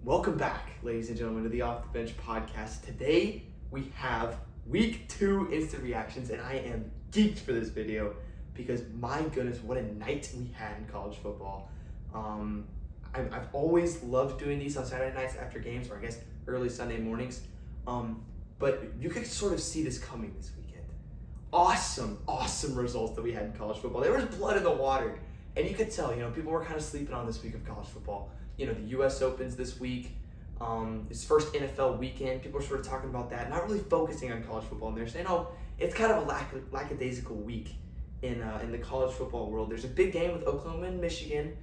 Welcome back, ladies and gentlemen, to the Off the Bench podcast. Today we have week 2 instant reactions, and I am geeked for this video because my goodness, what a night we had in college football. I've always loved doing these on Saturday nights after games, or I guess early Sunday mornings. But you could sort of see this coming this weekend. Awesome results that we had in college football. There was blood in the water, and you could tell, people were kind of sleeping on this week of college football. The US Opens this week, its first NFL weekend. People are sort of talking about that, not really focusing on college football. And they're saying, it's kind of a lackadaisical week in the college football world. There's a big game with Oklahoma and Michigan.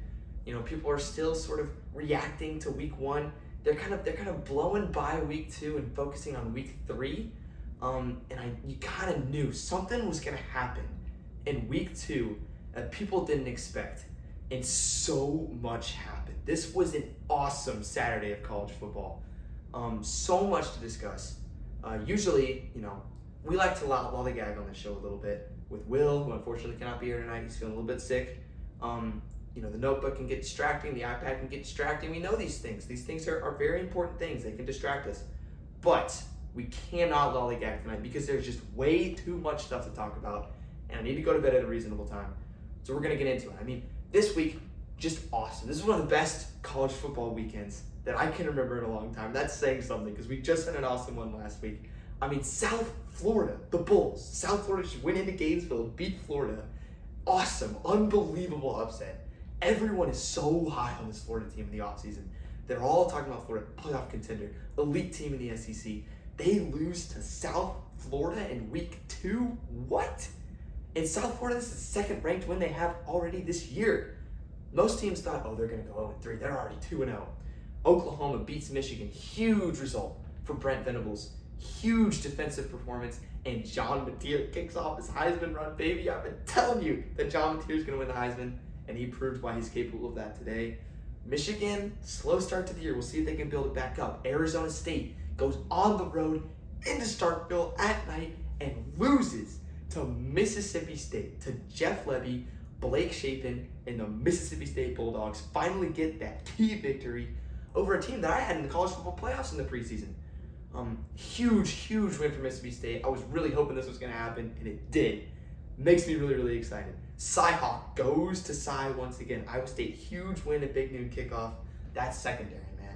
People are still sort of reacting to week 1. They're kind of blowing by week 2 and focusing on week 3. You kind of knew something was going to happen in week 2 that people didn't expect. And so much happened. This was an awesome Saturday of college football. So much to discuss. Usually, we like to lollygag on the show a little bit with Will, who unfortunately cannot be here tonight. He's feeling a little bit sick. The notebook can get distracting. The iPad can get distracting. We know these things. These things are very important things. They can distract us. But we cannot lollygag tonight because there's just way too much stuff to talk about. And I need to go to bed at a reasonable time. So we're going to get into it. This week, just awesome. This is one of the best college football weekends that I can remember in a long time. That's saying something because we just had an awesome one last week. South Florida, the Bulls. South Florida should win into Gainesville, beat Florida. Awesome, unbelievable upset. Everyone is so high on this Florida team in the offseason. They're all talking about Florida, playoff contender, elite team in the SEC. They lose to South Florida in week 2? What? In South Florida, this is the second ranked win they have already this year. Most teams thought, they're going to go 0-3. They're already 2-0. Oklahoma beats Michigan. Huge result for Brent Venables. Huge defensive performance. And John Mateer kicks off his Heisman run, baby. I've been telling you that John Mateer is going to win the Heisman, and he proved why he's capable of that today. Michigan, slow start to the year. We'll see if they can build it back up. Arizona State goes on the road into Starkville at night and loses to Mississippi State, to Jeff Lebby, Blake Shapen, and the Mississippi State Bulldogs finally get that key victory over a team that I had in the college football playoffs in the preseason. Huge win for Mississippi State. I was really hoping this was going to happen, and it did. Makes me really excited. Cy-Hawk goes to Cy once again. Iowa State, huge win at Big Noon kickoff. That's secondary, man.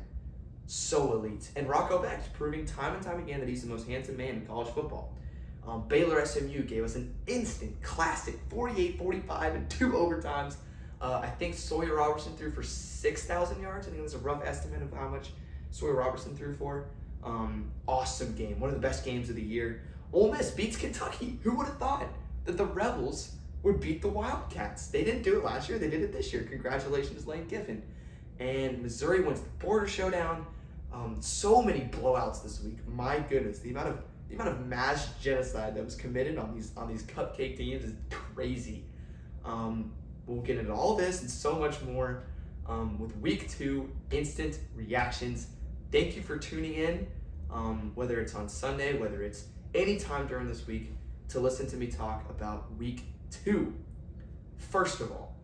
So elite. And Rocco Beck's proving time and time again that he's the most handsome man in college football. Baylor SMU gave us an instant classic 48-45 and 2 overtimes. I think Sawyer Robertson threw for 6,000 yards. I think that's a rough estimate of how much Sawyer Robertson threw for. Awesome game. One of the best games of the year. Ole Miss beats Kentucky. Who would have thought that the Rebels would beat the Wildcats? They didn't do it last year. They did it this year. Congratulations, Lane Kiffin. And Missouri wins the Border Showdown. So many blowouts this week. My goodness, the amount of mass genocide that was committed on these cupcake teams is crazy. We'll get into all this and so much more with week 2 instant reactions. Thank you for tuning in, whether it's on Sunday, whether it's any time during this week, to listen to me talk about week 2. First of all,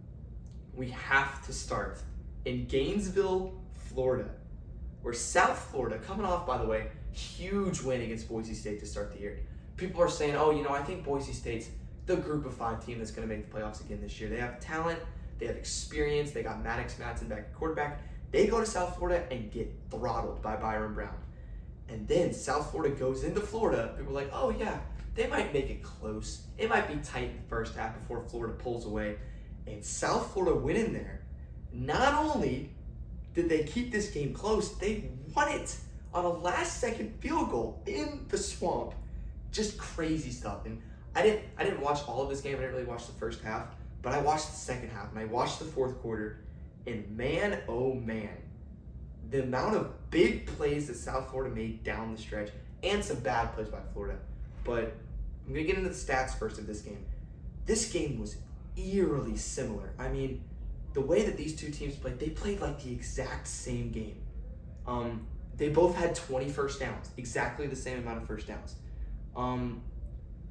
we have to start in Gainesville, Florida, where South Florida, coming off, by the way, huge win against Boise State to start the year. People are saying, I think Boise State's the group of 5 team that's going to make the playoffs again this year. They have talent, they have experience, they got Maddox Madsen back at quarterback. They go to South Florida and get throttled by Byron Brown. And then South Florida goes into Florida. People are like, they might make it close. It might be tight in the first half before Florida pulls away. And South Florida went in there. Not only did they keep this game close, they won it on a last-second field goal in the swamp. Just crazy stuff. And I didn't watch all of this game. I didn't really watch the first half, but I watched the second half, and I watched the fourth quarter. And man, oh man, the amount of big plays that South Florida made down the stretch, and some bad plays by Florida. But I'm going to get into the stats first of this game. This game was eerily similar. The way that these two teams played, they played like the exact same game. They both had 20 first downs, exactly the same amount of first downs.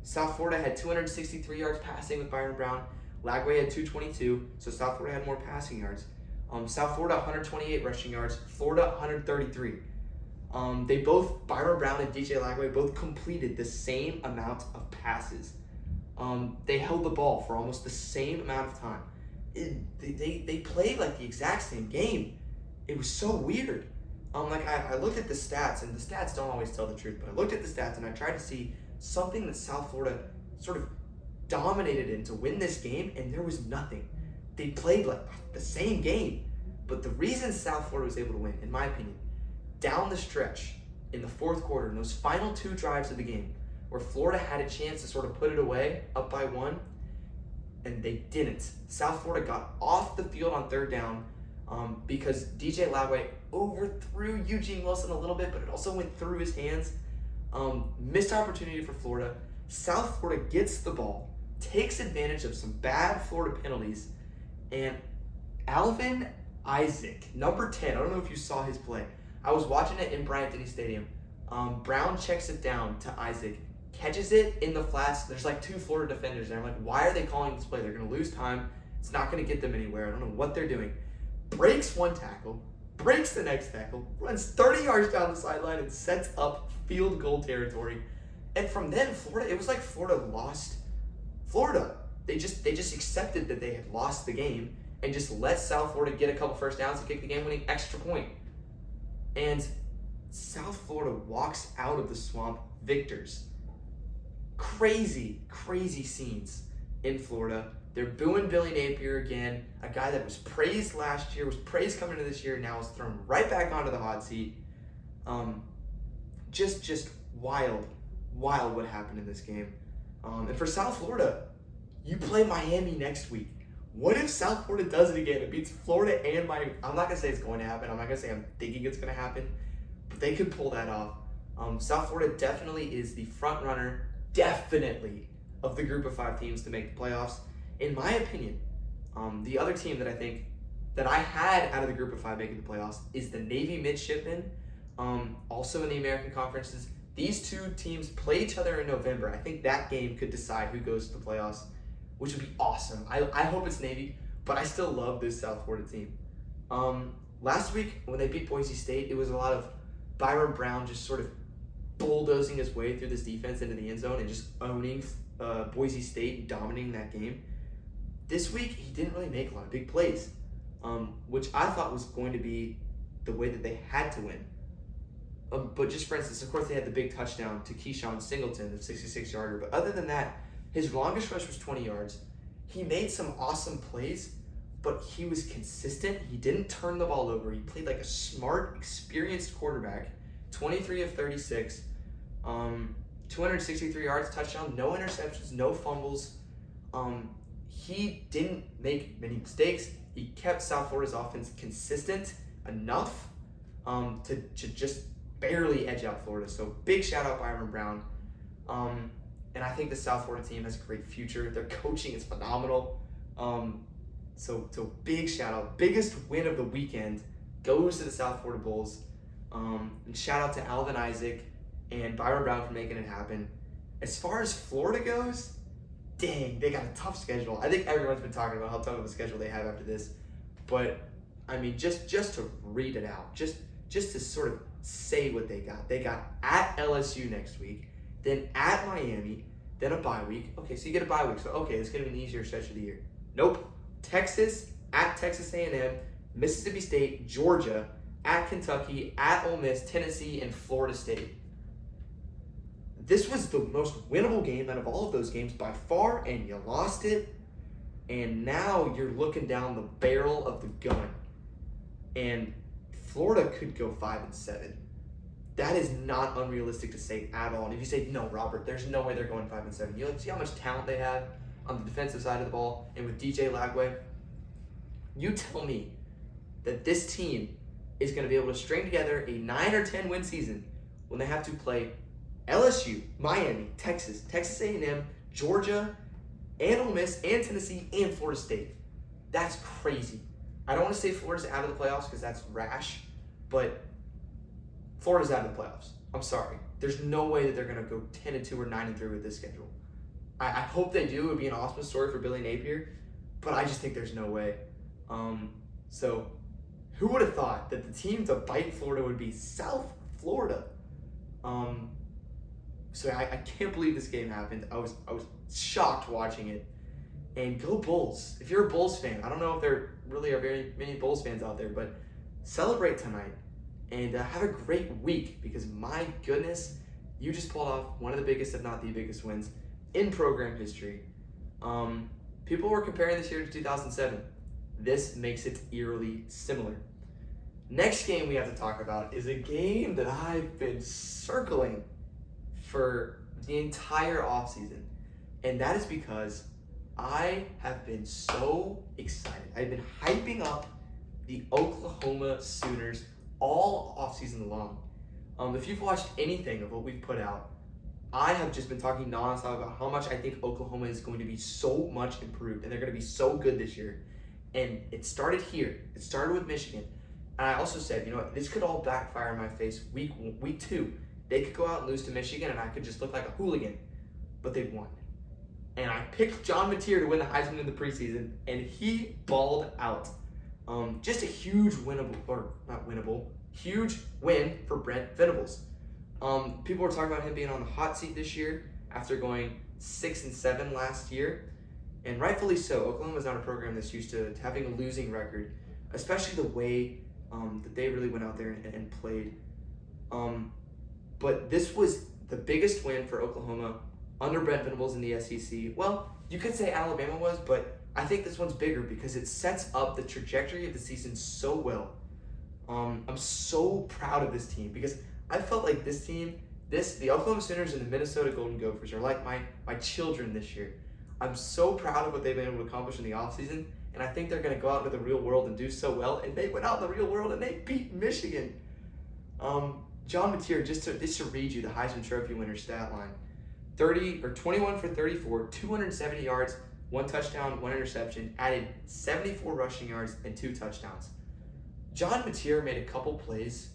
South Florida had 263 yards passing with Byron Brown. Lagway had 222, so South Florida had more passing yards. South Florida 128 rushing yards, Florida 133. They both, Byron Brown and DJ Lagway, both completed the same amount of passes. They held the ball for almost the same amount of time. They played like the exact same game. It was so weird. I looked at the stats, and the stats don't always tell the truth, but I looked at the stats and I tried to see something that South Florida sort of dominated in to win this game, and there was nothing. They played like the same game. But the reason South Florida was able to win, in my opinion, down the stretch in the fourth quarter, in those final 2 drives of the game, where Florida had a chance to sort of put it away, up by 1, and they didn't. South Florida got off the field on 3rd down because DJ Lagway overthrew Eugene Wilson a little bit, but it also went through his hands. Missed opportunity for Florida. South Florida gets the ball, takes advantage of some bad Florida penalties, and Alvin Isaac, number 10, I don't know if you saw his play. I was watching it in Bryant-Denny Stadium. Brown checks it down to Isaac, catches it in the flats. There's like 2 Florida defenders there. I'm like, why are they calling this play? They're going to lose time. It's not going to get them anywhere. I don't know what they're doing. Breaks 1 tackle, breaks the next tackle, runs 30 yards down the sideline, and sets up field goal territory. And from then, Florida, it was like Florida lost Florida. They just accepted that they had lost the game and just let South Florida get a couple first downs and kick the game-winning extra point. And South Florida walks out of the swamp victors. Crazy, crazy scenes in Florida. They're booing Billy Napier again, a guy that was praised last year, was praised coming into this year, and now is thrown right back onto the hot seat. Just wild what happened in this game. And for South Florida, you play Miami next week. What if South Florida does it again? It beats Florida and Miami. I'm not going to say it's going to happen. I'm not going to say I'm thinking it's going to happen. But they could pull that off. South Florida definitely is the front runner, definitely, of the group of 5 teams to make the playoffs. In my opinion, the other team that I think that I had out of the group of 5 making the playoffs is the Navy Midshipmen, also in the American Conferences. These 2 teams play each other in November. I think that game could decide who goes to the playoffs, which would be awesome. I hope it's Navy, but I still love this South Florida team. Last week, when they beat Boise State, it was a lot of Byron Brown just sort of bulldozing his way through this defense into the end zone and just owning Boise State, dominating that game. This week, he didn't really make a lot of big plays, which I thought was going to be the way that they had to win. But just for instance, of course, they had the big touchdown to Keyshawn Singleton, the 66-yarder. But other than that, his longest rush was 20 yards. He made some awesome plays, but he was consistent. He didn't turn the ball over. He played like a smart, experienced quarterback. 23 of 36, 263 yards, touchdown, no interceptions, no fumbles. He didn't make many mistakes. He kept South Florida's offense consistent enough to just barely edge out Florida. So big shout out Byron Brown. And I think the South Florida team has a great future. Their coaching is phenomenal. So big shout out. Biggest win of the weekend goes to the South Florida Bulls. And shout out to Alvin Isaac and Byron Brown for making it happen. As far as Florida goes, dang, they got a tough schedule. I think everyone's been talking about how tough of a schedule they have after this. But, I mean, just to read it out, just to sort of say what they got. They got at LSU next week, then at Miami, then a bye week. Okay, so you get a bye week. So, okay, it's going to be an easier stretch of the year. Nope. Texas, at Texas A&M, Mississippi State, Georgia, at Kentucky, at Ole Miss, Tennessee, and Florida State. This was the most winnable game out of all of those games by far, and you lost it. And now you're looking down the barrel of the gun. And Florida could go 5-7. That is not unrealistic to say at all. And if you say, no, Robert, there's no way they're going 5-7. You see how much talent they have on the defensive side of the ball and with DJ Lagway? You tell me that this team is going to be able to string together a 9 or 10 win season when they have to play LSU, Miami, Texas, Texas A&M, Georgia, and Ole Miss, and Tennessee, and Florida State. That's crazy. I don't want to say Florida's out of the playoffs because that's rash, but Florida's out of the playoffs. I'm sorry. There's no way that they're going to go 10-2 or 9-3 with this schedule. I hope they do. It would be an awesome story for Billy Napier, but I just think there's no way. So who would have thought that the team to bite Florida would be South Florida? So I can't believe this game happened. I was shocked watching it. And go Bulls. If you're a Bulls fan, I don't know if there really are very many Bulls fans out there, but celebrate tonight and have a great week, because my goodness, you just pulled off one of the biggest, if not the biggest, wins in program history. People were comparing this year to 2007. This makes it eerily similar. Next game we have to talk about is a game that I've been circling for the entire offseason, and that is because I have been so excited. I've been hyping up the Oklahoma Sooners all offseason long. If you've watched anything of what we've put out, I have just been talking nonstop about how much I think Oklahoma is going to be so much improved, and they're going to be so good this year. And it started here. It started with Michigan. And I also said, you know what, this could all backfire in my face week 2. They could go out and lose to Michigan, and I could just look like a hooligan. But they won. And I picked John Mateer to win the Heisman in the preseason, and he balled out. Just a huge huge win for Brent Venables. People were talking about him being on the hot seat this year after going 6-7 last year, and rightfully so. Oklahoma's not a program that's used to having a losing record, especially the way that they really went out there and played. But this was the biggest win for Oklahoma under Brent Venables in the SEC. Well, you could say Alabama was, but I think this one's bigger because it sets up the trajectory of the season so well. I'm so proud of this team because I felt like this team, the Oklahoma Sooners and the Minnesota Golden Gophers are like my children this year. I'm so proud of what they've been able to accomplish in the offseason, and I think they're going to go out into the real world and do so well. And they went out in the real world and they beat Michigan. John Mateer, just to read you the Heisman Trophy winner stat line: 21 for 34, 270 yards, 1 touchdown, 1 interception, added 74 rushing yards and 2 touchdowns. John Mateer made a couple plays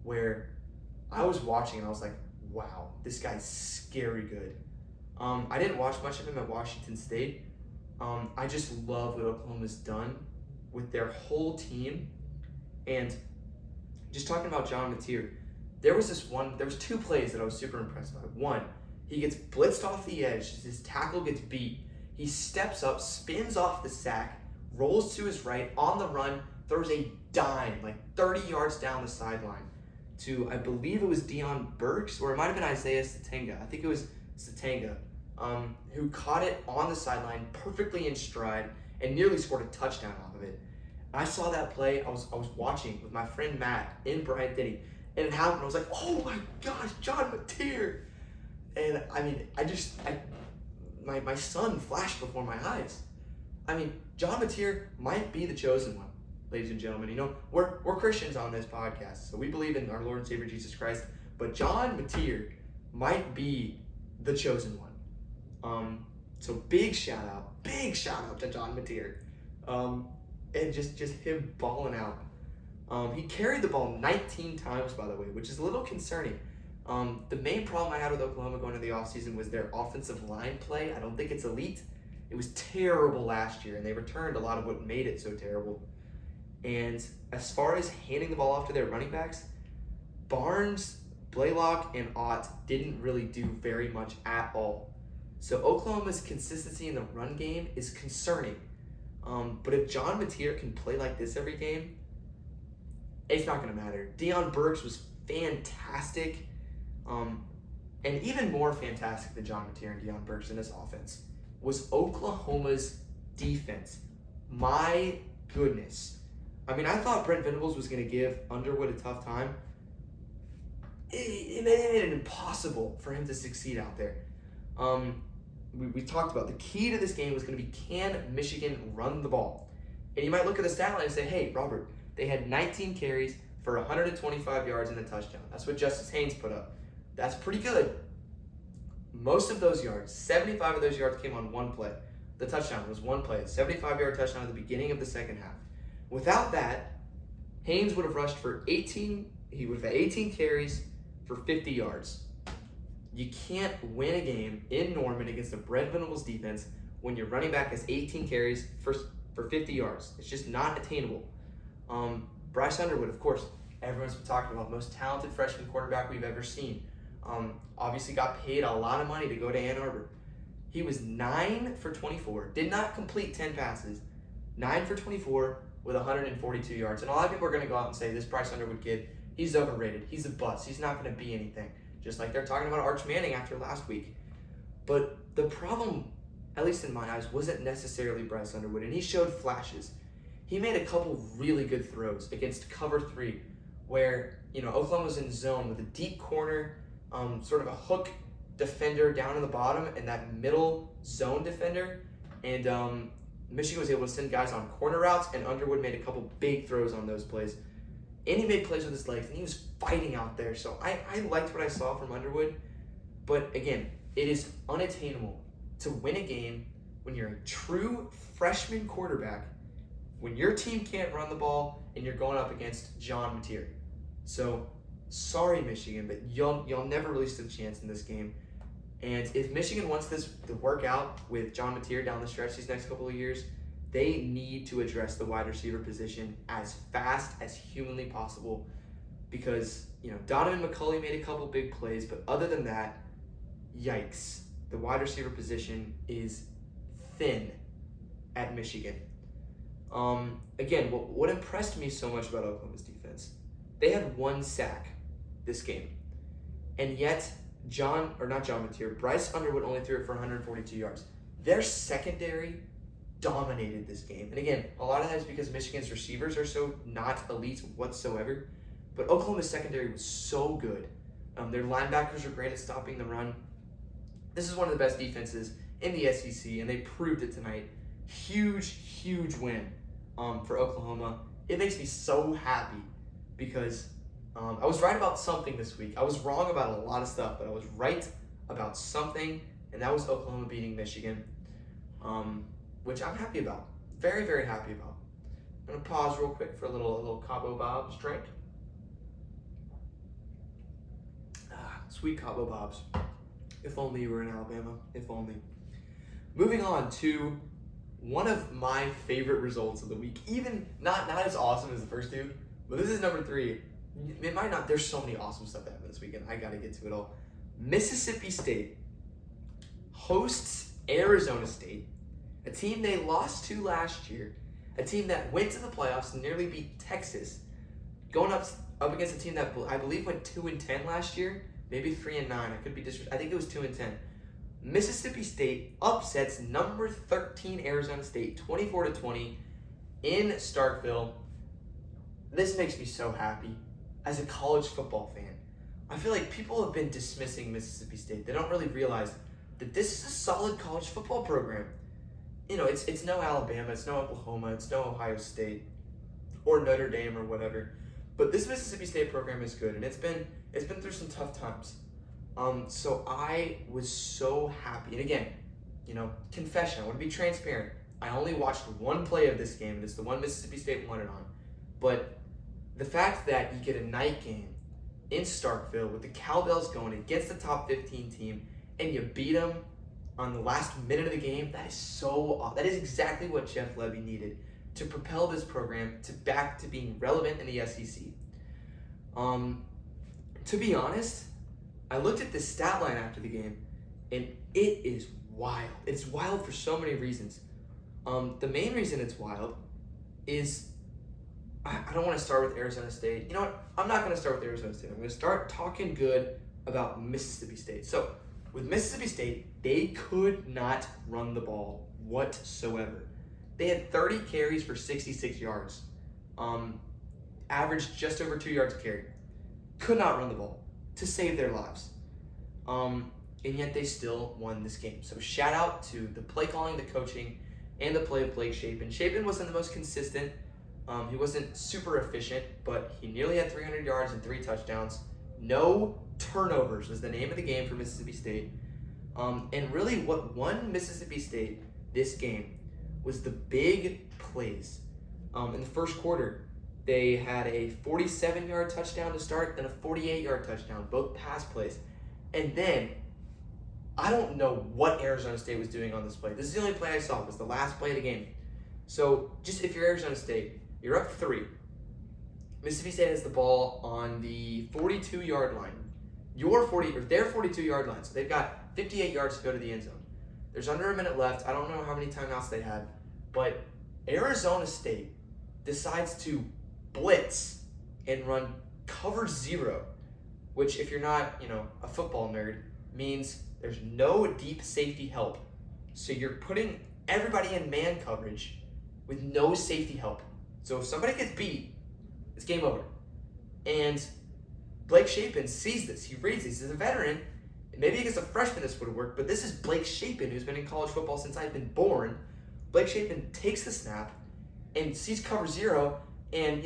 where I was watching and I was like, wow, this guy's scary good. I didn't watch much of him at Washington State. I just love what Oklahoma's done with their whole team. And just talking about John Mateer, there was 2 plays that I was super impressed by. One, he gets blitzed off the edge, his tackle gets beat. He steps up, spins off the sack, rolls to his right, on the run, throws a dime, like 30 yards down the sideline to, I believe it was Deion Burks, or it might have been Isaiah Satenga. I think it was Satenga, who caught it on the sideline perfectly in stride and nearly scored a touchdown off of it. I saw that play. I was watching with my friend Matt in Bryant-Denny, and it happened. I was like, oh my gosh, John Mateer. And I mean, my son flashed before my eyes. I mean, John Mateer might be the chosen one, ladies and gentlemen. You know, we're Christians on this podcast, so we believe in our Lord and Savior Jesus Christ. But John Mateer might be the chosen one. So big shout out to John Mateer. And just him balling out. He carried the ball 19 times, by the way, which is a little concerning. The main problem I had with Oklahoma going into the offseason was their offensive line play. I don't think it's elite. It was terrible last year, and they returned a lot of what made it so terrible. And as far as handing the ball off to their running backs, Barnes, Blaylock, and Ott didn't really do very much at all. So Oklahoma's consistency in the run game is concerning. But if John Mateer can play like this every game, it's not going to matter. Deion Burks was fantastic. And even more fantastic than John Mateer and Deion Burks in this offense was Oklahoma's defense. My goodness. I mean, I thought Brent Venables was going to give Underwood a tough time. It made it impossible for him to succeed out there. We talked about the key to this game was going to be, can Michigan run the ball? And you might look at the stat line and say, hey, Robert, they had 19 carries for 125 yards and a touchdown. That's what Justice Haynes put up. That's pretty good. Most of those yards, 75 of those yards came on one play. The touchdown was one play, a 75-yard touchdown at the beginning of the second half. Without that, Haynes would have rushed for 18 carries for 50 yards. You can't win a game in Norman against a Brent Venables defense when your running back has 18 carries for 50 yards. It's just not attainable. Bryce Underwood, of course, everyone's been talking about, most talented freshman quarterback we've ever seen. Obviously got paid a lot of money to go to Ann Arbor. He was 9 for 24, did not complete 10 passes, 9 for 24 with 142 yards. And a lot of people are going to go out and say, this Bryce Underwood kid, he's overrated. He's a bust. He's not going to be anything. Just like they're talking about Arch Manning after last week. But the problem, at least in my eyes, wasn't necessarily Bryce Underwood. And he showed flashes. He made a couple really good throws against cover 3 where, Oklahoma was in zone with a deep corner, sort of a hook defender down in the bottom and that middle zone defender. And Michigan was able to send guys on corner routes, and Underwood made a couple big throws on those plays. And he made plays with his legs, and he was fighting out there. So I liked what I saw from Underwood. But again, it is unattainable to win a game when you're a true freshman quarterback, when your team can't run the ball, and you're going up against John Mateer. So, sorry, Michigan, but you'll never really stand a chance in this game. And if Michigan wants this to work out with John Mateer down the stretch these next couple of years, they need to address the wide receiver position as fast as humanly possible because, Donovan McCulley made a couple big plays, but other than that, yikes. The wide receiver position is thin at Michigan. Again, what impressed me so much about Oklahoma's defense, they had 1 sack this game, and yet Bryce Underwood only threw it for 142 yards. Their secondary dominated this game. And again, a lot of that is because Michigan's receivers are so not elite whatsoever, but Oklahoma's secondary was so good. Their linebackers are great at stopping the run. This is one of the best defenses in the SEC, and they proved it tonight. Huge win for Oklahoma. It makes me so happy because I was right about something this week. I was wrong about a lot of stuff, but I was right about something, and that was Oklahoma beating Michigan, which I'm happy about. Very, very happy about. I'm going to pause real quick for a little Cabo Bob's drink. Sweet Cabo Bob's. If only you were in Alabama. If only. Moving on to one of my favorite results of the week. Even not as awesome as the first two, but this is number 3. It might not. There's so many awesome stuff that happened this weekend. I got to get to it all. Mississippi State hosts Arizona State, a team they lost to last year, a team that went to the playoffs and nearly beat Texas, going up against a team that I believe went 2-10 last year, maybe 3-9. I could be I think it was 2-10. Mississippi State upsets number 13 Arizona State 24-20 in Starkville. This makes me so happy. As a college football fan, I feel like people have been dismissing Mississippi State. They don't really realize that this is a solid college football program. It's no Alabama, it's no Oklahoma, it's no Ohio State or Notre Dame or whatever. But this Mississippi State program is good, and it's been through some tough times. So I was so happy. And again, confession, I want to be transparent. I only watched one play of this game, and it's the one Mississippi State won it on. But the fact that you get a night game in Starkville with the Cowbells going against the top 15 team and you beat them on the last minute of the game, that is exactly what Jeff Levy needed to propel this program back to being relevant in the SEC. To be honest, I looked at the stat line after the game, and it is wild. It's wild for so many reasons. The main reason it's wild is I don't want to start with Arizona State. You know what? I'm not going to start with Arizona State. I'm going to start talking good about Mississippi State. So, with Mississippi State, they could not run the ball whatsoever. They had 30 carries for 66 yards. Averaged just over 2 yards a carry. Could not run the ball to save their lives. And yet they still won this game. So shout out to the play calling, the coaching, and the play of Blake Shapen. Shapen wasn't the most consistent. He wasn't super efficient, but he nearly had 300 yards and 3 touchdowns. No turnovers was the name of the game for Mississippi State. And really what won Mississippi State this game was the big plays. In the first quarter, they had a 47-yard touchdown to start and a 48-yard touchdown, both pass plays. And then, I don't know what Arizona State was doing on this play. This is the only play I saw. It was the last play of the game. So, just if you're Arizona State, you're up 3. Mississippi State has the ball on the 42-yard line. Their 42-yard line. So they've got 58 yards to go to the end zone. There's under a minute left. I don't know how many timeouts they had, but Arizona State decides to blitz and run cover 0, which if you're not, a football nerd, means there's no deep safety help. So you're putting everybody in man coverage with no safety help. So if somebody gets beat, it's game over. And Blake Shapen sees this. He reads this. He's a veteran. Maybe against a freshman this would have worked, but this is Blake Shapen, who's been in college football since I've been born. Blake Shapen takes the snap and sees cover 0, and,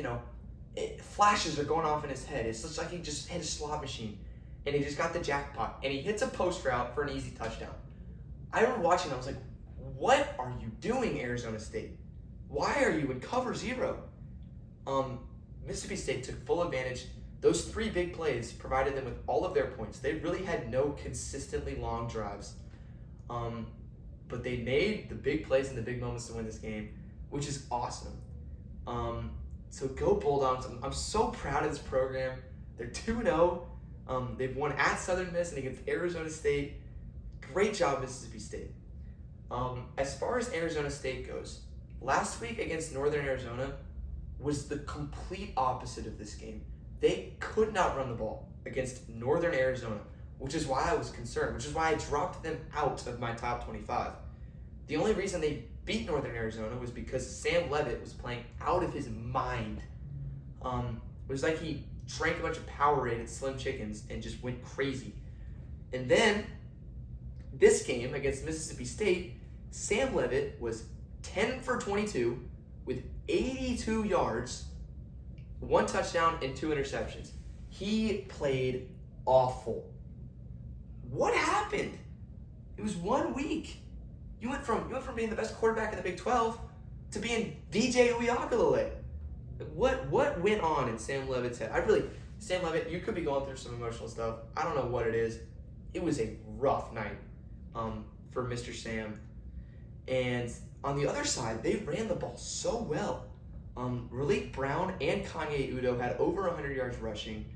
flashes are going off in his head. It's just like he just hit a slot machine, and he just got the jackpot, and he hits a post route for an easy touchdown. I remember watching, I was like, what are you doing, Arizona State? Why are you in cover 0? Mississippi State took full advantage. Those 3 big plays provided them with all of their points. They really had no consistently long drives. But they made the big plays and the big moments to win this game, which is awesome. So go Bulldogs. I'm so proud of this program. They're 2-0. They've won at Southern Miss and against Arizona State. Great job, Mississippi State. As far as Arizona State goes, last week against Northern Arizona was the complete opposite of this game. They could not run the ball against Northern Arizona, which is why I was concerned, which is why I dropped them out of my top 25. The only reason they beat Northern Arizona was because Sam Leavitt was playing out of his mind. It was like he drank a bunch of Powerade at Slim Chickens and just went crazy. And then, this game against Mississippi State, Sam Leavitt was 10 for 22 with 82 yards, 1 touchdown, and 2 interceptions. He played awful. What happened? It was 1 week. You went from being the best quarterback in the Big 12 to being DJ Uiagalelei. What went on in Sam Leavitt's head? Sam Leavitt, you could be going through some emotional stuff. I don't know what it is. It was a rough night for Mr. Sam. And on the other side, they ran the ball so well. Raleek Brown and Kanye Udo had over 100 yards rushing.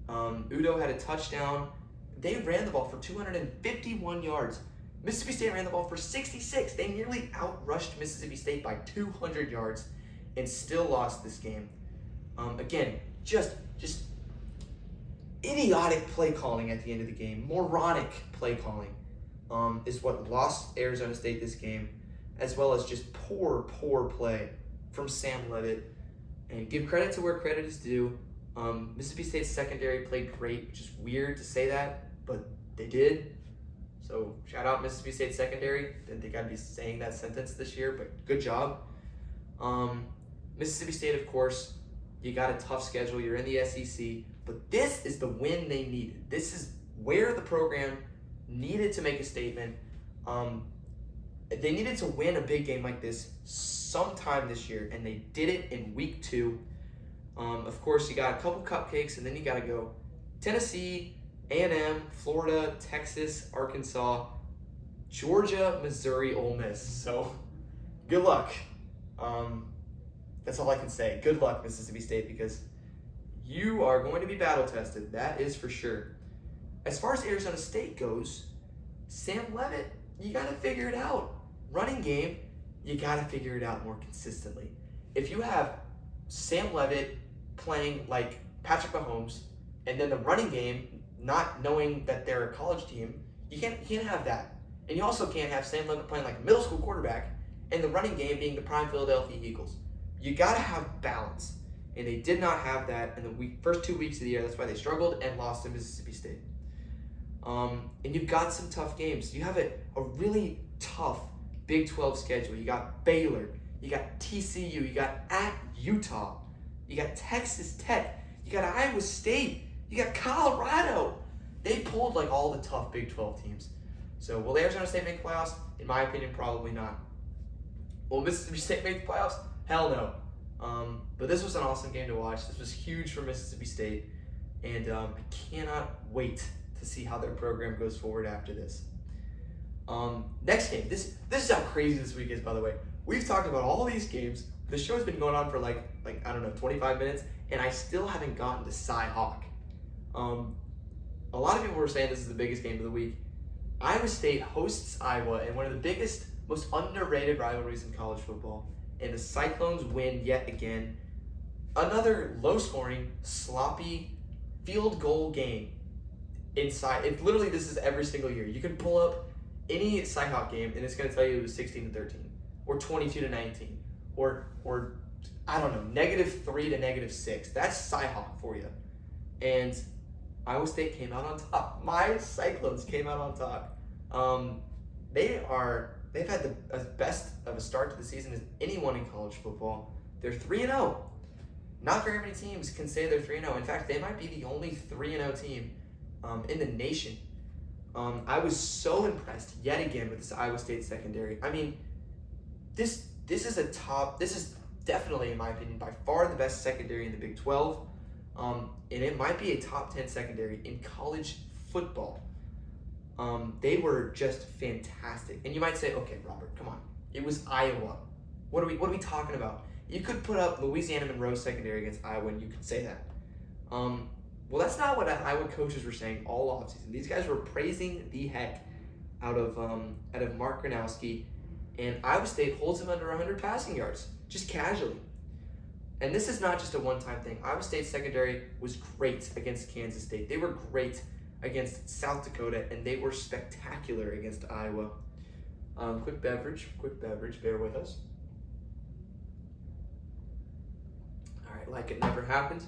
Udo had a touchdown. They ran the ball for 251 yards. Mississippi State ran the ball for 66. They nearly outrushed Mississippi State by 200 yards and still lost this game. Again, just idiotic play calling at the end of the game. Moronic play calling is what lost Arizona State this game, as well as just poor play from Sam Leavitt. And give credit to where credit is due. Mississippi State's secondary played great, which is weird to say that, but they did. So shout out Mississippi State secondary. Didn't think I'd be saying that sentence this year, but good job. Mississippi State, of course, you got a tough schedule. You're in the SEC, but this is the win they needed. This is where the program needed to make a statement. They needed to win a big game like this sometime this year, and they did it in week 2. Of course, you got a couple cupcakes, and then you got to go Tennessee, A&M, Florida, Texas, Arkansas, Georgia, Missouri, Ole Miss. So, good luck. That's all I can say. Good luck, Mississippi State, because you are going to be battle-tested. That is for sure. As far as Arizona State goes, Sam Leavitt, you got to figure it out. Running game, you got to figure it out more consistently. If you have Sam Leavitt playing like Patrick Mahomes, and then the running game not knowing that they're a college team, you can't have that. And you also can't have Sam Leavitt playing like a middle school quarterback, and the running game being the prime Philadelphia Eagles. You got to have balance. And they did not have that in the first 2 weeks of the year. That's why they struggled and lost to Mississippi State. And you've got some tough games. You have a really tough Big 12 schedule. You got Baylor. You got TCU. You got at Utah. You got Texas Tech. You got Iowa State. You got Colorado. They pulled like all the tough Big 12 teams. So will Arizona State make the playoffs? In my opinion, probably not. Will Mississippi State make the playoffs? Hell no. But this was an awesome game to watch. This was huge for Mississippi State. And I cannot wait to see how their program goes forward after this. Next game. This is how crazy this week is, by the way. We've talked about all these games. The show's been going on for like I don't know, 25 minutes, and I still haven't gotten to Cy-Hawk. A lot of people were saying this is the biggest game of the week. Iowa State hosts Iowa in one of the biggest, most underrated rivalries in college football, and the Cyclones win yet again. Another low-scoring, sloppy field goal game. Literally, this is every single year. You can pull up any Cy-Hawk game, and it's going to tell you it was 16-13, or 22-19, or I don't know, -3 to -6. That's Cy-Hawk for you. And Iowa State came out on top. My Cyclones came out on top. They've had as best of a start to the season as anyone in college football. They're 3-0. Not very many teams can say they're 3-0. In fact, they might be the only 3-0 team in the nation. I was so impressed yet again with this Iowa State secondary. I mean, this is definitely, in my opinion, by far the best secondary in the Big 12. And it might be a top 10 secondary in college football. They were just fantastic. And you might say, okay, Robert, come on. It was Iowa. What are we talking about? You could put up Louisiana Monroe's secondary against Iowa, and you could say that. Well, that's not what Iowa coaches were saying all offseason. These guys were praising the heck out of Mark Gronowski, and Iowa State holds him under 100 passing yards, just casually. And this is not just a one-time thing. Iowa State's secondary was great against Kansas State. They were great against South Dakota, and they were spectacular against Iowa. Quick beverage, bear with us. All right, like it never happened.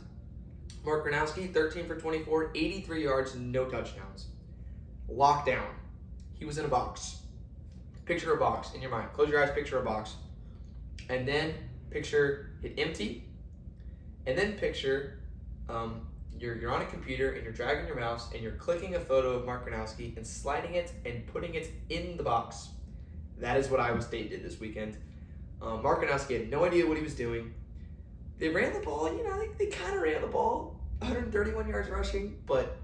Mark Gronowski, 13 for 24, 83 yards, no touchdowns. Lockdown. He was in a box. Picture a box in your mind. Close your eyes, picture a box. And then picture it empty. And then picture you're on a computer and you're dragging your mouse and you're clicking a photo of Mark Gronowski and sliding it and putting it in the box. That is what Iowa State did this weekend. Mark Gronowski had no idea what he was doing. They ran the ball, they kind of ran the ball, 131 yards rushing, but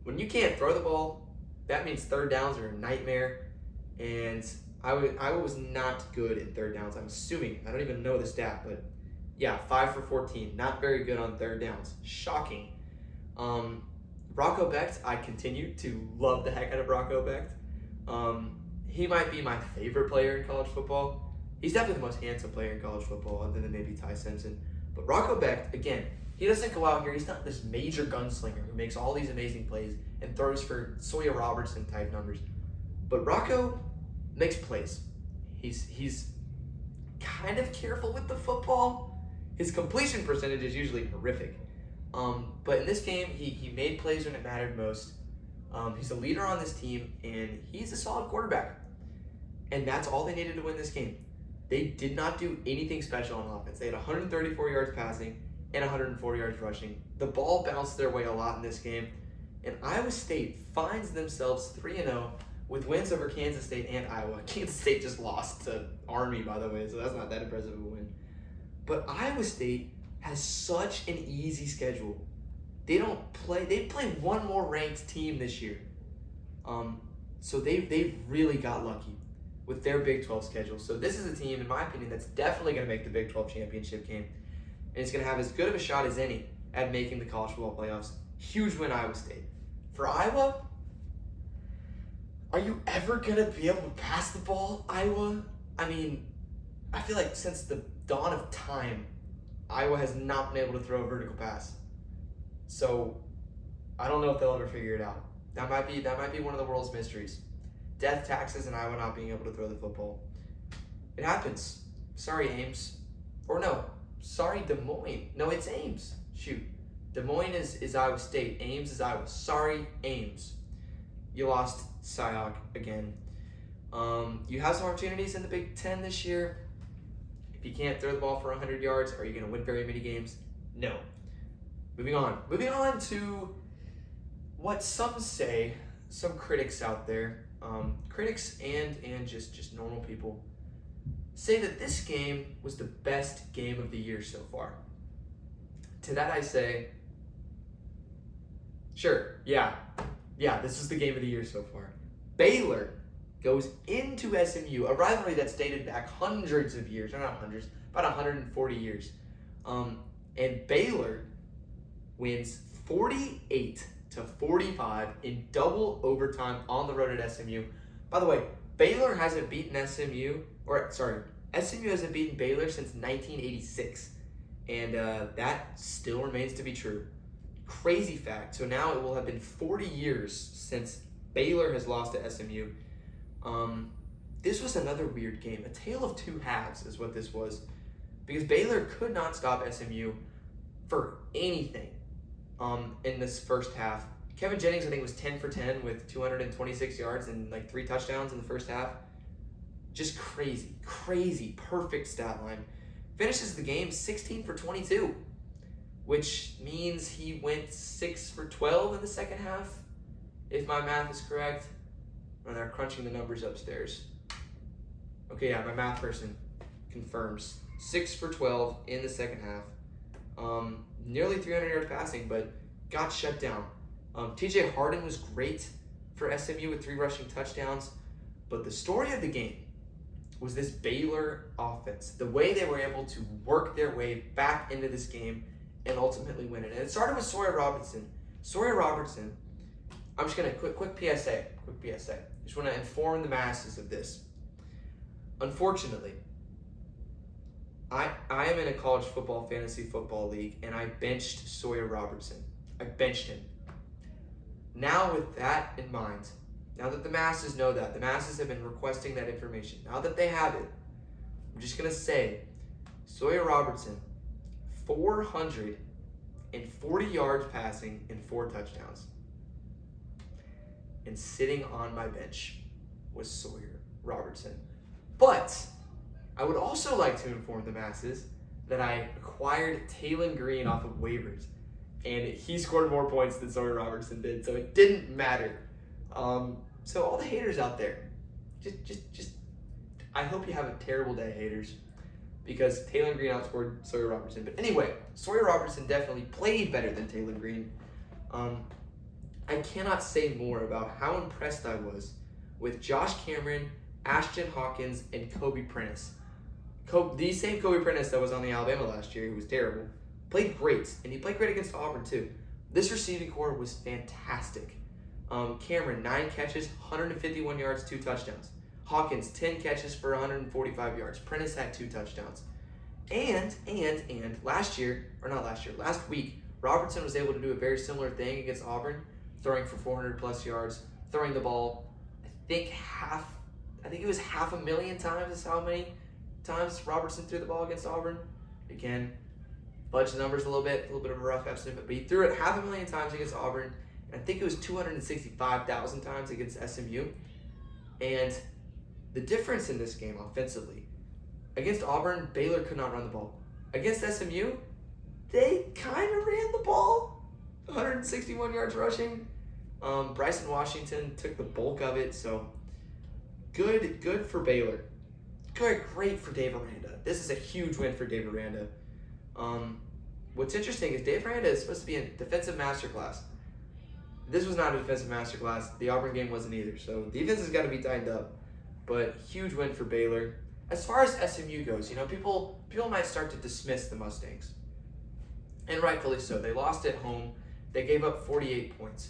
when you can't throw the ball, that means third downs are a nightmare, and Iowa was not good in third downs, I'm assuming. I don't even know the stat, but yeah, 5 for 14, not very good on third downs. Shocking. Rocco Becht, I continue to love the heck out of Rocco Becht. He might be my favorite player in college football. He's definitely the most handsome player in college football, other than maybe Ty Simpson. But Rocco Becht, again, he doesn't go out here. He's not this major gunslinger who makes all these amazing plays and throws for Sawyer Robertson type numbers. But Rocco makes plays. He's kind of careful with the football. His completion percentage is usually horrific. But in this game, he made plays when it mattered most. He's a leader on this team, and he's a solid quarterback. And that's all they needed to win this game. They did not do anything special on offense. They had 134 yards passing and 140 yards rushing. The ball bounced their way a lot in this game. And Iowa State finds themselves 3-0 with wins over Kansas State and Iowa. Kansas State just lost to Army, by the way, so that's not that impressive of a win. But Iowa State has such an easy schedule. They play one more ranked team this year. So they really got lucky with their Big 12 schedule. So this is a team, in my opinion, that's definitely going to make the Big 12 championship game. And it's going to have as good of a shot as any at making the college football playoffs. Huge win, Iowa State. For Iowa, are you ever going to be able to pass the ball, Iowa? I mean, I feel like since the dawn of time, Iowa has not been able to throw a vertical pass. So I don't know if they'll ever figure it out. That might be one of the world's mysteries. Death taxes and Iowa not being able to throw the football. It happens. Sorry, Ames. Or no, sorry, Des Moines. No, it's Ames. Shoot. Des Moines is Iowa State. Ames is Iowa. Sorry, Ames. You lost Cy-Hawk again. You have some opportunities in the Big Ten this year. If you can't throw the ball for 100 yards, are you going to win very many games? No. Moving on. Moving on to what some say, some critics out there, critics and just normal people, say that this game was the best game of the year so far. To that I say, sure, yeah, this is the game of the year so far. Baylor goes into SMU, a rivalry that's dated back hundreds of years, or not hundreds, about 140 years. And Baylor wins 48-45 in double overtime on the road at SMU. By the way, Baylor hasn't beaten SMU hasn't beaten Baylor since 1986, and that still remains to be true. Crazy fact. So now it will have been 40 years since Baylor has lost to SMU. This was another weird game. A tale of two halves is what this was, because Baylor could not stop SMU for anything in this first half. Kevin Jennings, I think, was 10 for 10 with 226 yards and like 3 touchdowns in the first half. Just crazy, perfect stat line. Finishes the game 16 for 22, which means he went 6 for 12 in the second half, if my math is correct. And they're crunching the numbers upstairs. Okay, yeah, my math person confirms. 6 for 12 in the second half. Nearly 300 yards passing, but got shut down. TJ Harden was great for SMU with 3 rushing touchdowns. But the story of the game was this Baylor offense. The way they were able to work their way back into this game and ultimately win it. And it started with Sawyer Robertson. Sawyer Robertson, I'm just going to, quick PSA. Just want to inform the masses of this. Unfortunately, I am in a college football fantasy football league, and I benched Sawyer Robertson. I benched him. Now with that in mind, now that the masses know that, the masses have been requesting that information. Now that they have it, I'm just going to say, Sawyer Robertson, 440 yards passing and 4 touchdowns. And sitting on my bench was Sawyer Robertson. But I would also like to inform the masses that I acquired Taylon Green off of waivers, and he scored more points than Sawyer Robertson did, so it didn't matter. So all the haters out there, just I hope you have a terrible day, haters, because Taylon Green outscored Sawyer Robertson. But anyway, Sawyer Robertson definitely played better than Taylon Green. I cannot say more about how impressed I was with Josh Cameron, Ashton Hawkins, and Kobe Prentice. The same Kobe Prentice that was on the Alabama last year, who was terrible, played great, and he played great against Auburn too. This receiving core was fantastic. Cameron, 9 catches, 151 yards, 2 touchdowns. Hawkins, 10 catches for 145 yards. Prentice had 2 touchdowns. And last week, Robertson was able to do a very similar thing against Auburn, throwing for 400 plus yards, throwing the ball, I think it was 500,000 times is how many times Robertson threw the ball against Auburn. Again, fudge the numbers a little bit of a rough estimate, but he threw it 500,000 times against Auburn, and I think it was 265,000 times against SMU. And the difference in this game offensively, against Auburn, Baylor could not run the ball. Against SMU, they kind of ran the ball, 161 yards rushing. Bryson Washington took the bulk of it, so good for Baylor. Great for Dave Aranda. This is a huge win for Dave Aranda. What's interesting is Dave Aranda is supposed to be a defensive masterclass. This was not a defensive masterclass. The Auburn game wasn't either, so defense has got to be tightened up. But huge win for Baylor. As far as SMU goes, people might start to dismiss the Mustangs, and rightfully so. They lost at home. They gave up 48 points.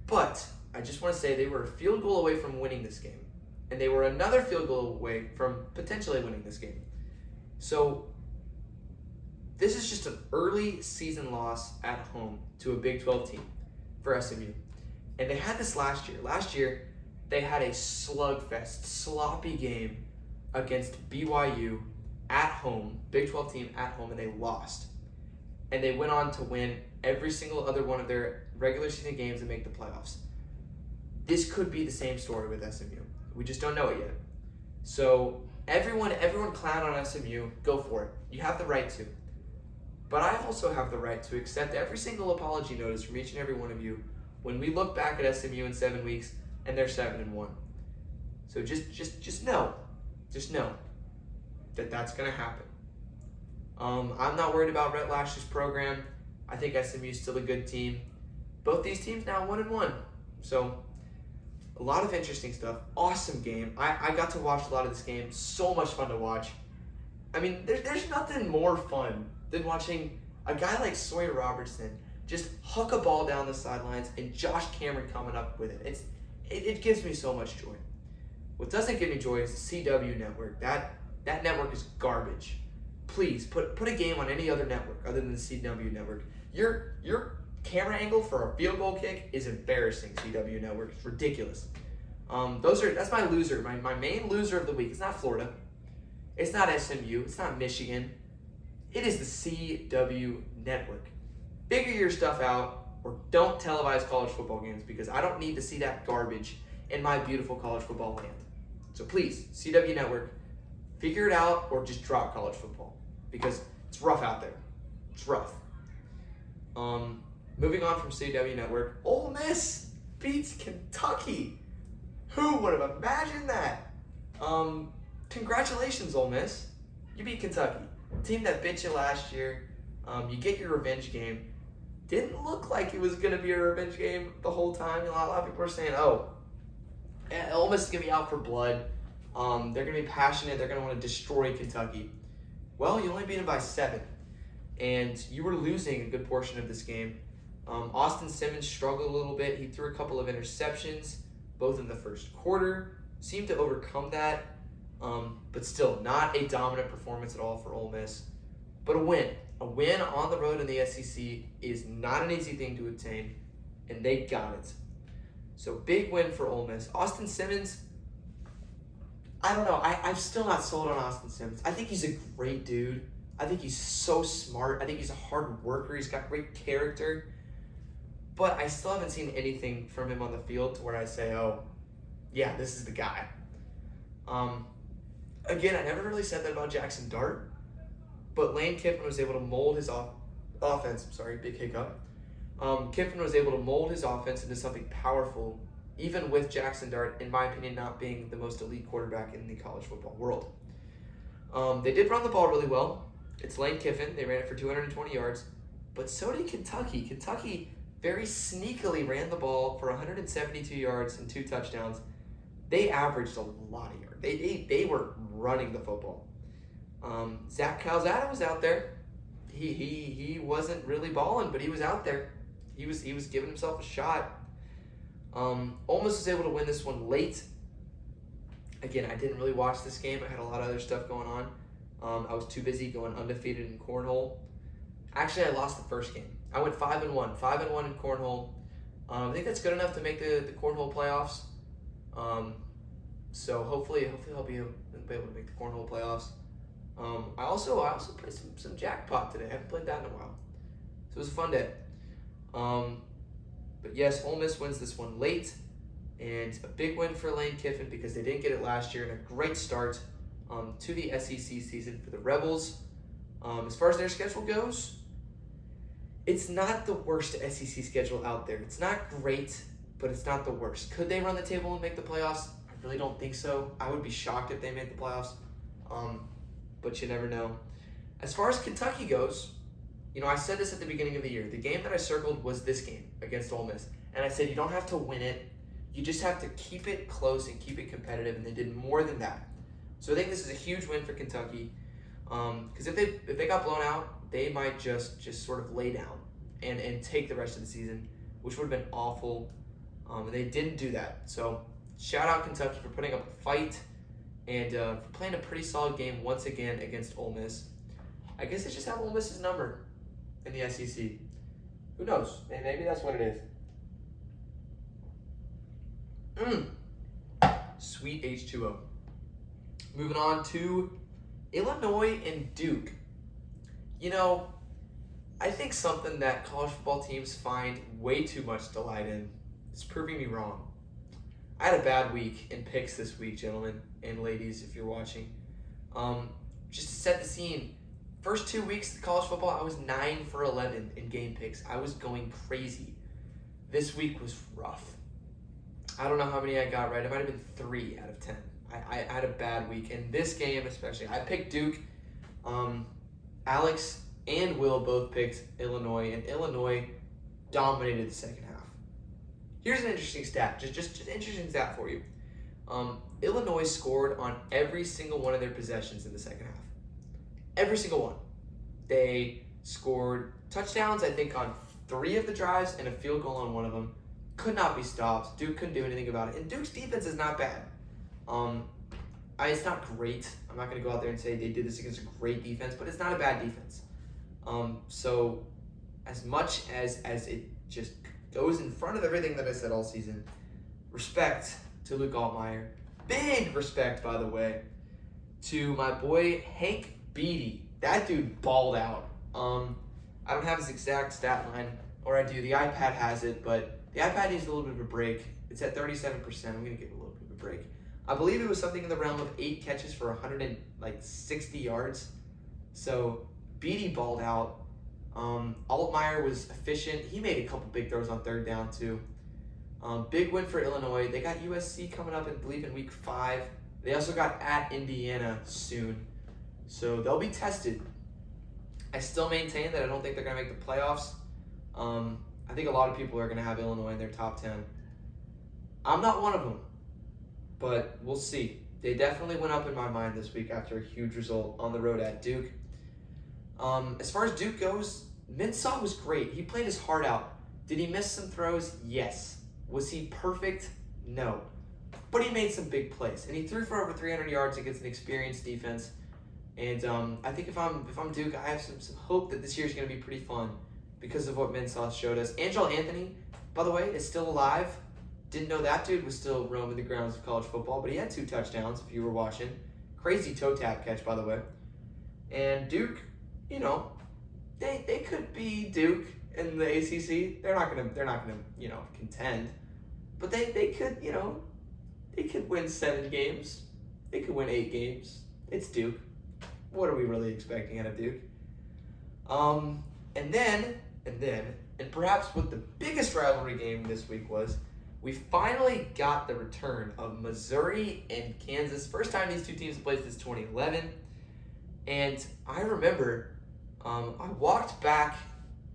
But I just want to say they were a field goal away from winning this game. And they were another field goal away from potentially winning this game. So this is just an early season loss at home to a Big 12 team for SMU. And they had this last year. Last year, they had a slugfest, sloppy game against BYU at home, Big 12 team at home, and they lost. And they went on to win every single other one of their regular season games and make the playoffs. This could be the same story with SMU. We just don't know it yet. So everyone clown on SMU, go for it. You have the right to. But I also have the right to accept every single apology notice from each and every one of you when we look back at SMU in 7 weeks and they're 7-1. So just know that that's gonna happen. I'm not worried about Rhett Lash's program. I think SMU is still a good team. Both these teams now 1-1. So a lot of interesting stuff. Awesome game. I got to watch a lot of this game. So much fun to watch. I mean, there's nothing more fun than watching a guy like Sawyer Robertson Just huck a ball down the sidelines and Josh Cameron coming up with it. It gives me so much joy. What doesn't give me joy is the CW network. That network is garbage. Please put a game on any other network other than the CW network. Your camera angle for a field goal kick is embarrassing. CW network, it's ridiculous. That's my loser. My main loser of the week. It's not Florida. It's not SMU. It's not Michigan. It is the CW network. Figure your stuff out, or don't televise college football games, because I don't need to see that garbage in my beautiful college football land. So please, CW network, figure it out, or just drop college football, because it's rough out there. It's rough. Moving on from CW network, Ole Miss beats Kentucky. Who would have imagined that? Congratulations, Ole Miss. You beat Kentucky. Team that bit you last year. You get your revenge game. Didn't look like it was going to be a revenge game the whole time. A lot of people are saying, Ole Miss is going to be out for blood. They're going to be passionate. They're going to want to destroy Kentucky. Well, you only beat them by 7. And you were losing a good portion of this game. Austin Simmons struggled a little bit. He threw a couple of interceptions, both in the first quarter. Seemed to overcome that. But still, not a dominant performance at all for Ole Miss. But a win. A win on the road in the SEC is not an easy thing to obtain, and they got it. So big win for Ole Miss. Austin Simmons, I don't know. I'm still not sold on Austin Simmons. I think he's a great dude. I think he's so smart. I think he's a hard worker. He's got great character. But I still haven't seen anything from him on the field to where I say, yeah, this is the guy. Again, I never really said that about Jackson Dart. But Lane Kiffin was able to mold his offense. Sorry, big hiccup. Kiffin was able to mold his offense into something powerful, even with Jackson Dart, in my opinion, not being the most elite quarterback in the college football world. They did run the ball really well. It's Lane Kiffin. They ran it for 220 yards. But so did Kentucky. Kentucky very sneakily ran the ball for 172 yards and 2 touchdowns. They averaged a lot of yards. They were running the football. Zach Calzada was out there. He wasn't really balling, but he was out there. He was giving himself a shot. Ole Miss was able to win this one late. Again, I didn't really watch this game. I had a lot of other stuff going on. I was too busy going undefeated in cornhole. Actually, I lost the first game. I went 5-1. 5-1 in cornhole. I think that's good enough to make the cornhole playoffs. So hopefully I'll be able to make the cornhole playoffs. I also played some jackpot today. I haven't played that in a while. So it was a fun day. But yes, Ole Miss wins this one late. And a big win for Lane Kiffin because they didn't get it last year. And a great start to the SEC season for the Rebels. As far as their schedule goes, it's not the worst SEC schedule out there. It's not great, but it's not the worst. Could they run the table and make the playoffs? I really don't think so. I would be shocked if they made the playoffs. But you never know. As far as Kentucky goes, I said this at the beginning of the year. The game that I circled was this game against Ole Miss. And I said you don't have to win it. You just have to keep it close and keep it competitive. And they did more than that. So I think this is a huge win for Kentucky. Because if they got blown out, they might just sort of lay down and take the rest of the season, which would have been awful. And they didn't do that. So shout out Kentucky for putting up a fight. And for playing a pretty solid game once again against Ole Miss. I guess they just have Ole Miss's number in the SEC. Who knows? Maybe that's what it is. Sweet H2O. Moving on to Illinois and Duke. I think something that college football teams find way too much delight in is proving me wrong. I had a bad week in picks this week, gentlemen and ladies, if you're watching. Just to set the scene, first 2 weeks of college football, I was 9 for 11 in game picks. I was going crazy. This week was rough. I don't know how many I got right. It might have been 3 out of 10. I had a bad week. In this game especially, I picked Duke. Alex and Will both picked Illinois, and Illinois dominated the second half. Here's an interesting stat, just an interesting stat for you. Illinois scored on every single one of their possessions in the second half. Every single one. They scored touchdowns, I think, on 3 of the drives and a field goal on one of them. Could not be stopped. Duke couldn't do anything about it. And Duke's defense is not bad. It's not great. I'm not going to go out there and say they did this against a great defense, but it's not a bad defense. So as much as it just goes in front of everything that I said all season, respect to Luke Altmaier. Big respect, by the way, to my boy Hank Beatty. That dude balled out. I don't have his exact stat line, or I do. The iPad has it, but the iPad needs a little bit of a break. It's at 37%. I'm going to give it a little bit of a break. I believe it was something in the realm of 8 catches for 160 yards. So Beatty balled out. Altmaier was efficient. He made a couple big throws on third down too. Big win for Illinois. They got USC coming up, I believe, in week 5. They also got at Indiana soon. So they'll be tested. I still maintain that I don't think they're going to make the playoffs. I think a lot of people are going to have Illinois in their top 10. I'm not one of them, but we'll see. They definitely went up in my mind this week after a huge result on the road at Duke. As far as Duke goes, Mensah was great. He played his heart out. Did he miss some throws? Yes. Was he perfect? No. But he made some big plays, and he threw for over 300 yards against an experienced defense. And I think if I'm Duke, I have some hope that this year is going to be pretty fun because of what Mensah showed us. Angel Anthony, by the way, is still alive. Didn't know that dude was still roaming the grounds of college football, but he had 2 touchdowns if you were watching. Crazy toe tap catch, by the way. And Duke, they could be Duke in the ACC. They're not gonna contend, but they could they could win 7 games. They could win 8 games. It's Duke. What are we really expecting out of Duke? And perhaps what the biggest rivalry game this week was, we finally got the return of Missouri and Kansas. First time these 2 teams played since 2011. And I remember I walked back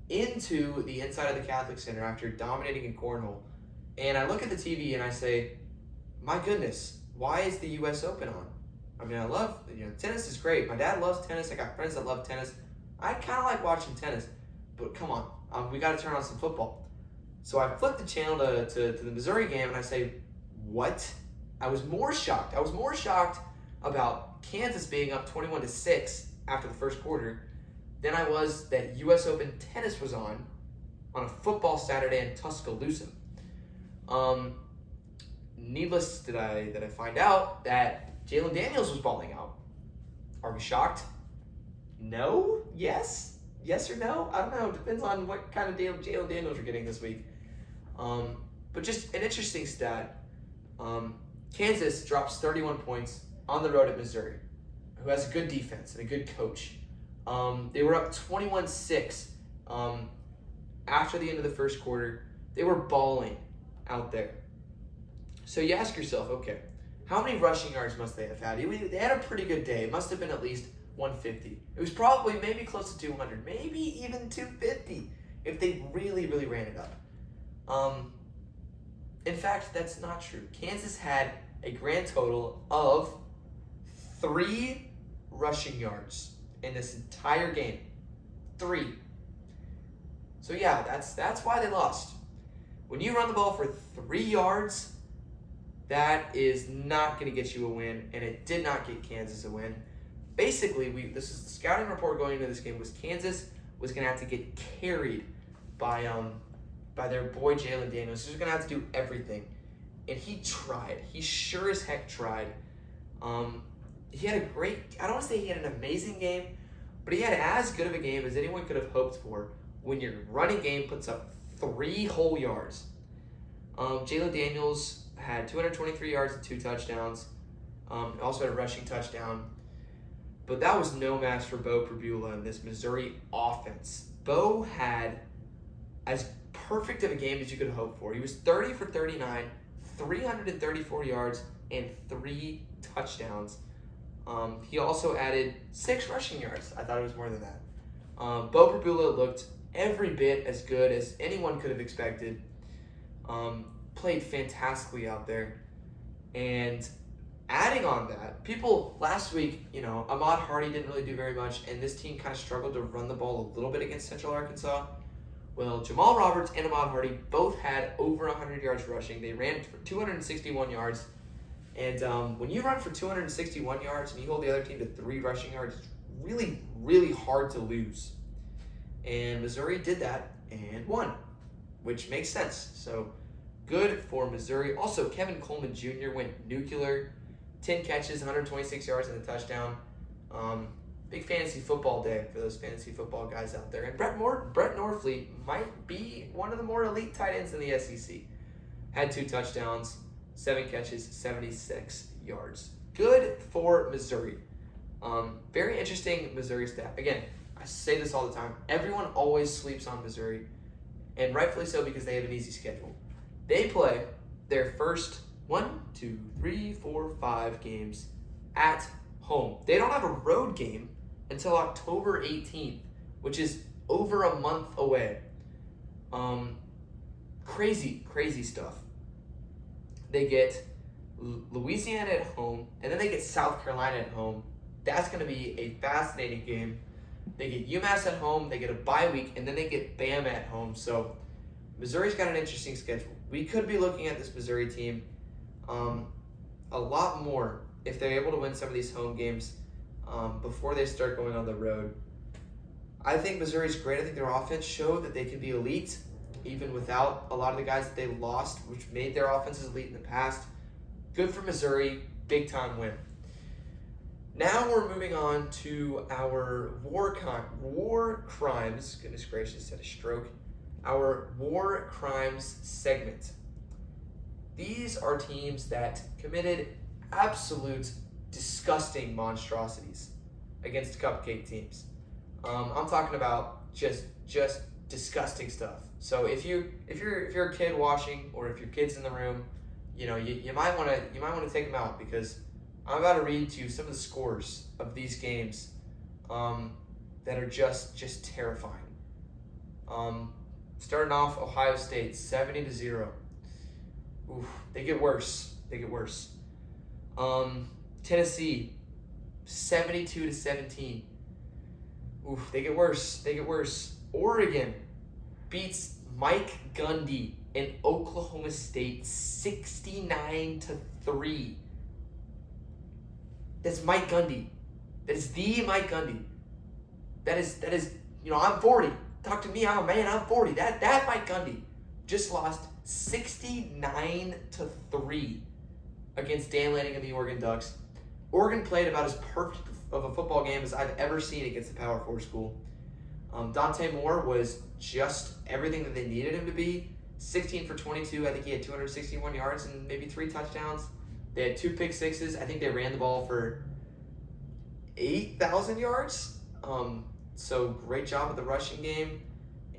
into the inside of the Catholic Center after dominating in cornhole. And I look at the TV and I say, my goodness, why is the US Open on? I mean, I love, tennis is great. My dad loves tennis. I got friends that love tennis. I kind of like watching tennis, but come on, we got to turn on some football. So I flipped the channel to the Missouri game and I say, what? I was more shocked about Kansas being up 21-6 after the first quarter than I was that US Open tennis was on a football Saturday in Tuscaloosa. Needless that I find out that Jalen Daniels was balling out. Are we shocked? No? Yes? Yes or no? I don't know. Depends on what kind of Jalen Daniels you're getting this week. But just an interesting stat. Kansas drops 31 points on the road at Missouri, who has a good defense and a good coach. They were up 21-6 after the end of the first quarter. They were balling out there. So you ask yourself, okay, how many rushing yards must they have had? They had a pretty good day. It must have been at least 150. It was probably maybe close to 200, maybe even 250 if they really, really ran it up. In fact, that's not true. Kansas had a grand total of 3 rushing yards in this entire game. 3. So yeah, that's why they lost. When you run the ball for 3 yards, that is not going to get you a win, and it did not get Kansas a win. Basically, this is the scouting report going into this game was Kansas was going to have to get carried by their boy Jalen Daniels. He was going to have to do everything, and he tried. He sure as heck tried. He had I don't want to say he had an amazing game, but he had as good of a game as anyone could have hoped for when your running game puts up 3 whole yards. Jalen Daniels had 223 yards and 2 touchdowns. Also had a rushing touchdown. But that was no match for Bo Pribula in this Missouri offense. Bo had as perfect of a game as you could hope for. He was 30 for 39, 334 yards, and 3 touchdowns. He also added 6 rushing yards. I thought it was more than that. Bo Pribula looked every bit as good as anyone could have expected. Played fantastically out there. And adding on that, people last week, Ahmad Hardy didn't really do very much, and this team kind of struggled to run the ball a little bit against Central Arkansas. Well, Jamal Roberts and Ahmad Hardy both had over 100 yards rushing. They ran for 261 yards. And when you run for 261 yards and you hold the other team to 3 rushing yards, it's really, really hard to lose. And Missouri did that and won, which makes sense. So good for Missouri. Also, Kevin Coleman Jr. went nuclear. 10 catches, 126 yards and a touchdown. Big fantasy football day for those fantasy football guys out there. And Brett Norfleet might be one of the more elite tight ends in the SEC. Had 2 touchdowns, 7 catches, 76 yards. Good for Missouri. Very interesting Missouri stat. Again, I say this all the time. Everyone always sleeps on Missouri, and rightfully so because they have an easy schedule. They play their first 5 games at home. They don't have a road game until October 18th, which is over a month away. Crazy stuff. They get Louisiana at home, and then they get South Carolina at home. That's going to be a fascinating game. They get UMass at home, they get a bye week, and then they get Bama at home. So Missouri's got an interesting schedule. We could be looking at this Missouri team a lot more if they're able to win some of these home games before they start going on the road. I think Missouri's great. I think their offense showed that they can be elite even without a lot of the guys that they lost, which made their offenses elite in the past. Good for Missouri. Big time win. Now we're moving on to our war crimes. Goodness gracious, had a stroke. Our war crimes segment. These are teams that committed absolute disgusting monstrosities against cupcake teams. I'm talking about just disgusting stuff. So if you're a kid watching, or if your kid's in the room, you might want to take them out, because I'm about to read to you some of the scores of these games that are just terrifying. Starting off, Ohio State 70-0. Oof, they get worse. Tennessee 72-17. Oof, they get worse. Oregon beats Mike Gundy and Oklahoma State 69-3. That's Mike Gundy. That is the Mike Gundy. That is. I'm 40. Talk to me, I'm a man. I'm 40. That Mike Gundy just lost 69-3 against Dan Lanning and the Oregon Ducks. Oregon played about as perfect of a football game as I've ever seen against a Power 4 school. Dante Moore was just everything that they needed him to be. 16 for 22. I think he had 261 yards and maybe 3 touchdowns. They had 2 pick sixes. I think they ran the ball for 8,000 yards. So great job with the rushing game.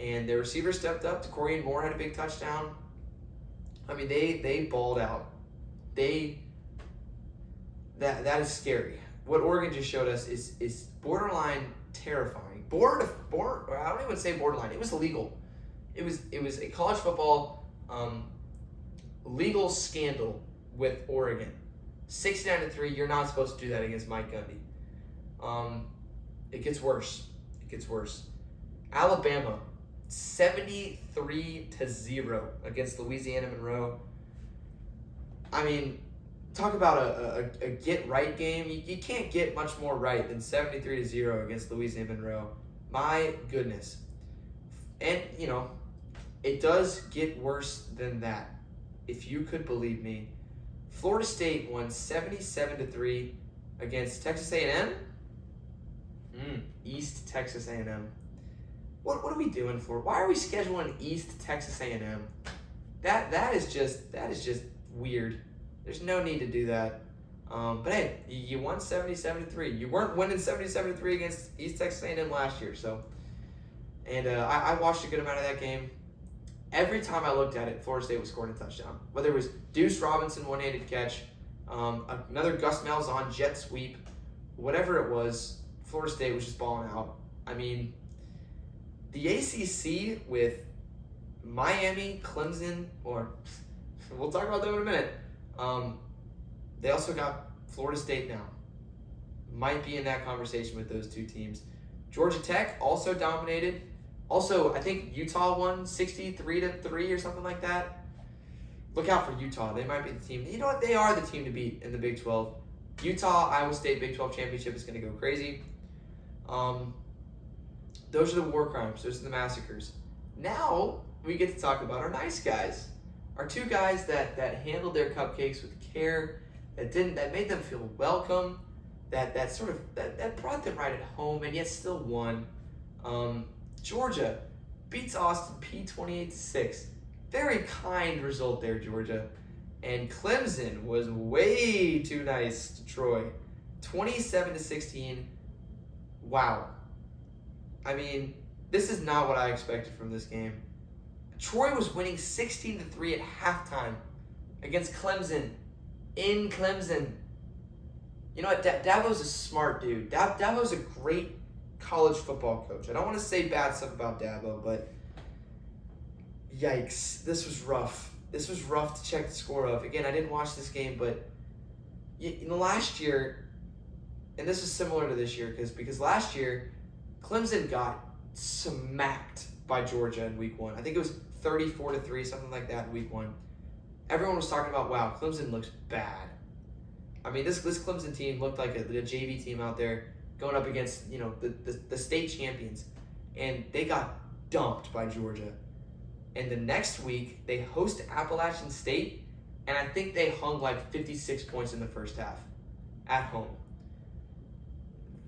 And their receivers stepped up. Corian Moore had a big touchdown. I mean, they balled out. That is scary. What Oregon just showed us is borderline terrifying. I don't even say borderline. It was illegal. It was a college football legal scandal with Oregon. 69-3. You're not supposed to do that against Mike Gundy. It gets worse. Alabama 73-0 against Louisiana Monroe. I mean, talk about a get right game. You can't get much more right than 73-0 against Louisiana Monroe. My goodness. And it does get worse than that, if you could believe me. Florida State won 77-3 against Texas A&M. East Texas A&M. What are we doing for? Why are we scheduling East Texas A&M? That is just weird. There's no need to do that. But hey, you won 77-3. You weren't winning 77-3 against East Texas A&M last year. So, and I watched a good amount of that game. Every time I looked at it, Florida State was scoring a touchdown. Whether it was Deuce Robinson one-handed catch, another Gus Malzahn jet sweep, whatever it was, Florida State was just balling out. I mean, the ACC with Miami, Clemson, or we'll talk about them in a minute. They also got Florida State now. Might be in that conversation with those two teams. Georgia Tech also dominated Also, I think Utah won 63-3 or something like that. Look out for Utah. They might be the team. You know what? They are the team to beat in the Big 12. Utah, Iowa State Big 12 championship is going to go crazy. Those are the war crimes. Those are the massacres. Now we get to talk about our nice guys. Our two guys that handled their cupcakes with care, that made them feel welcome, that brought them right at home and yet still won. Georgia beats Austin P 28-6. Very kind result there, Georgia. And Clemson was way too nice to Troy. 27-16. Wow. I mean, this is not what I expected from this game. Troy was winning 16-3 at halftime against Clemson. In Clemson. You know what? Dabo's a smart dude. Dabo's a great college football coach. I don't want to say bad stuff about Dabo, but yikes. This was rough. This was rough to check the score of. Again, I didn't watch this game, but last year, and this is similar to this year, because last year, Clemson got smacked by Georgia in week 1. I think it was 34-3, something like that in week 1. Everyone was talking about, wow, Clemson looks bad. I mean, this Clemson team looked like a JV team out there going up against, the state champions. And they got dumped by Georgia. And the next week, they host Appalachian State, and I think they hung like 56 points in the first half at home.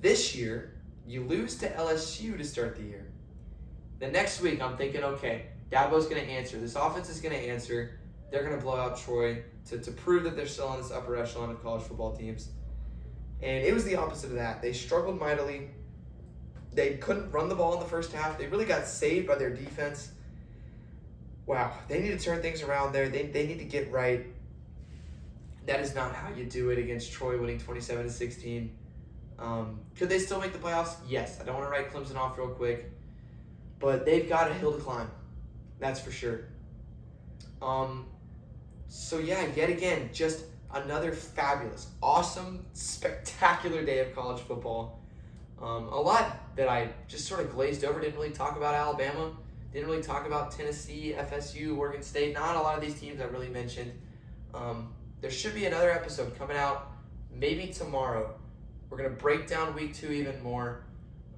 This year, you lose to LSU to start the year. The next week, I'm thinking, okay, Dabo's going to answer. This offense is going to answer. They're going to blow out Troy to prove that they're still on this upper echelon of college football teams. And it was the opposite of that. They struggled mightily. They couldn't run the ball in the first half. They really got saved by their defense. Wow, they need to turn things around there. They need to get right. That is not how you do it against Troy winning 27-16. Could they still make the playoffs? Yes. I don't want to write Clemson off real quick, but they've got a hill to climb. That's for sure. So yeah, yet again, just another fabulous, awesome, spectacular day of college football. A lot that I just sort of glazed over. Didn't really talk about Alabama. Didn't really talk about Tennessee, FSU, Oregon State. Not a lot of these teams I really mentioned. There should be another episode coming out maybe tomorrow. We're going to break down week 2 even more.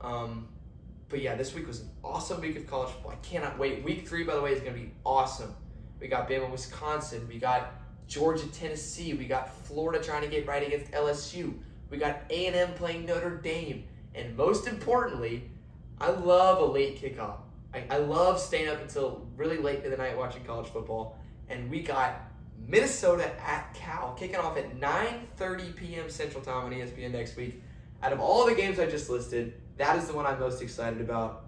But yeah, this week was an awesome week of college football. I cannot wait. Week 3, by the way, is going to be awesome. We got Bama, Wisconsin. We got Georgia, Tennessee. We got Florida trying to get right against LSU. We got A&M playing Notre Dame. And most importantly, I love a late kickoff. I love staying up until really late into the night watching college football. And we got Minnesota at Cal kicking off at 9:30 p.m. Central Time on ESPN next week. Out of all the games I just listed, that is the one I'm most excited about.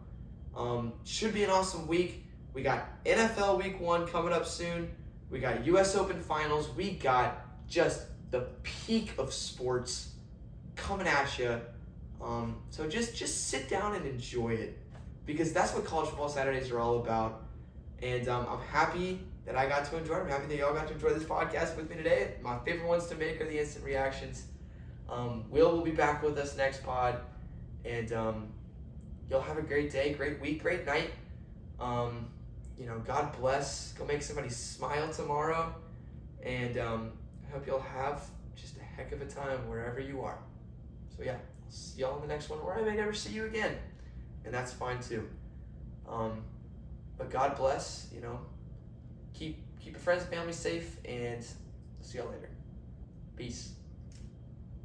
Should be an awesome week. We got NFL Week 1 coming up soon. We got U.S. Open Finals. We got just the peak of sports coming at you. So just sit down and enjoy it, because that's what College Football Saturdays are all about. And I'm happy that I got to enjoy it. I'm happy that y'all got to enjoy this podcast with me today. My favorite ones to make are the instant reactions. Will be back with us next pod. And you'll have a great day, great week, great night. God bless. Go make somebody smile tomorrow. And I hope you'll have just a heck of a time wherever you are. So yeah, I'll see y'all in the next one, or I may never see you again. And that's fine too. But God bless, keep your friends and family safe, and see y'all later. Peace.